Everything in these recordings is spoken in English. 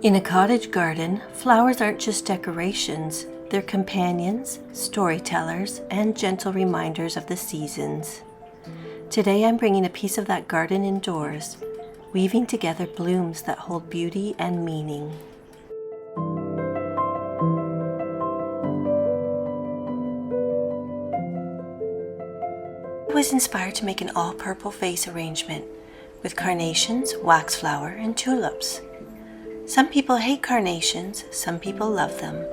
In a cottage garden, flowers aren't just decorations, they're companions, storytellers, and gentle reminders of the seasons. Today I'm bringing a piece of that garden indoors, weaving together blooms that hold beauty and meaning. I was inspired to make an all-purple vase arrangement with carnations, waxflower, and tulips. Some people hate carnations, some people love them,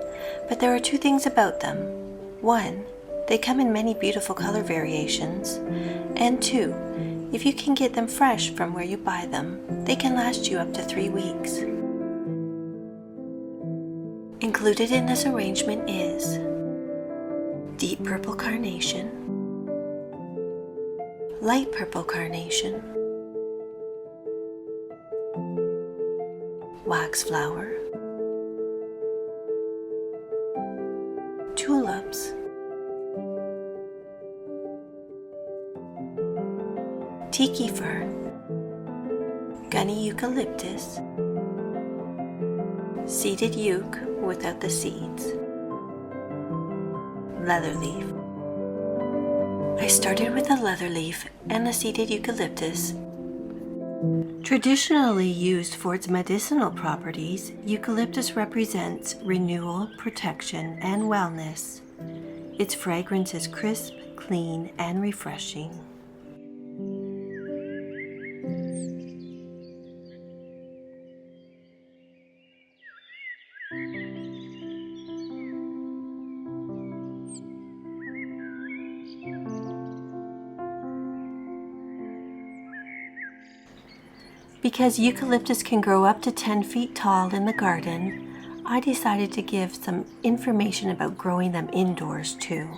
but there are two things about them. One, they come in many beautiful color variations, and two, if you can get them fresh from where you buy them, they can last you up to 3 weeks. Included in this arrangement is deep purple carnation, light purple carnation, waxflower, tulips, Tikki Fern, gunny eucalyptus, seeded euc without the seeds, leather leaf. I started with the leather leaf and the seeded eucalyptus. Traditionally used for its medicinal properties, eucalyptus represents renewal, protection, and wellness. Its fragrance is crisp, clean, and refreshing. Because eucalyptus can grow up to 10 feet tall in the garden, I decided to give some information about growing them indoors too.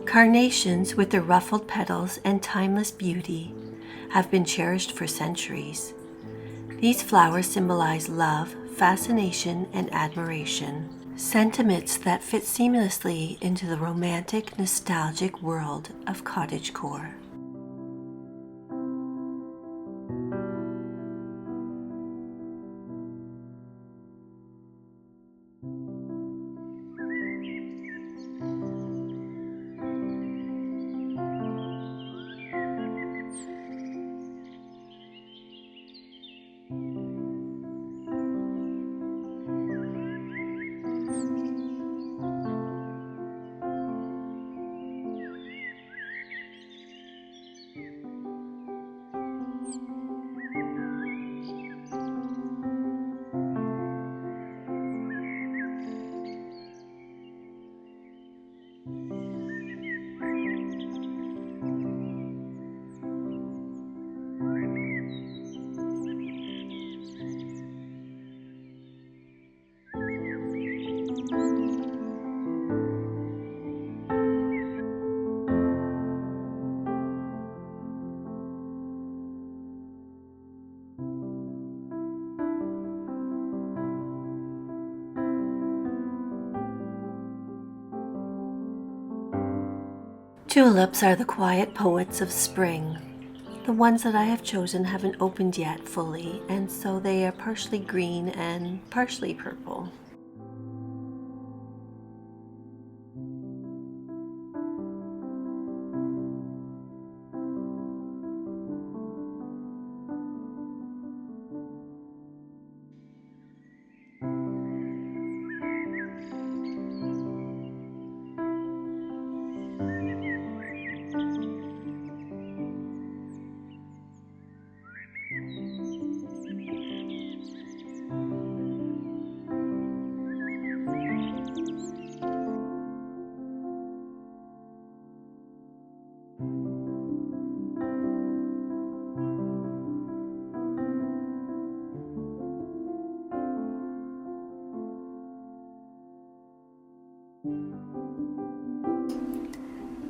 Carnations, with their ruffled petals and timeless beauty, have been cherished for centuries. These flowers symbolize love, fascination, and admiration, sentiments that fit seamlessly into the romantic, nostalgic world of cottagecore. Tulips are the quiet poets of spring. The ones that I have chosen haven't opened yet fully, and so they are partially green and partially purple.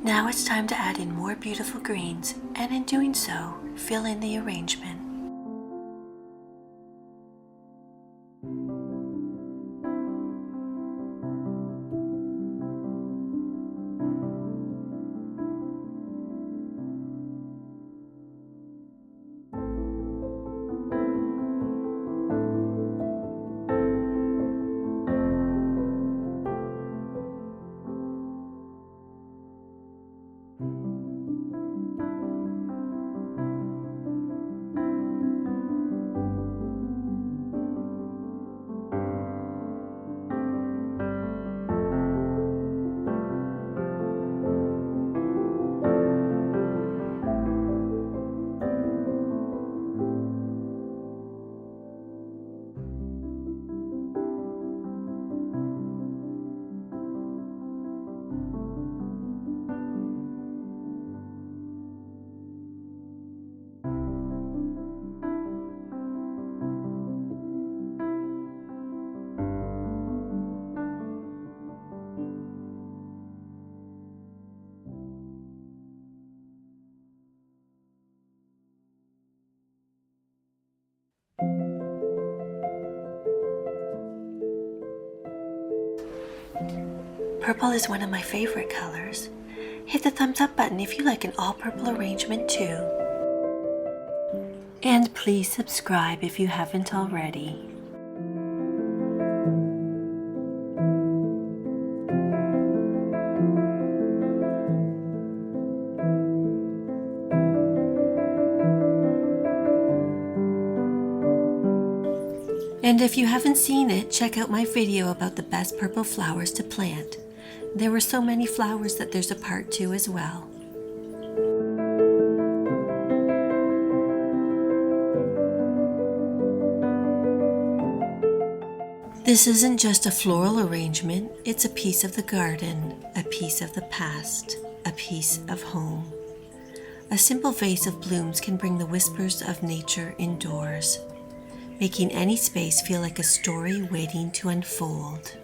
Now it's time to add in more beautiful greens, and in doing so, fill in the arrangement. Purple is one of my favorite colors. Hit the thumbs up button if you like an all purple arrangement too. And please subscribe if you haven't already. And if you haven't seen it, check out my video about the best purple flowers to plant. There were so many flowers that there's a part 2 as well. This isn't just a floral arrangement, it's a piece of the garden, a piece of the past, a piece of home. A simple vase of blooms can bring the whispers of nature indoors, making any space feel like a story waiting to unfold.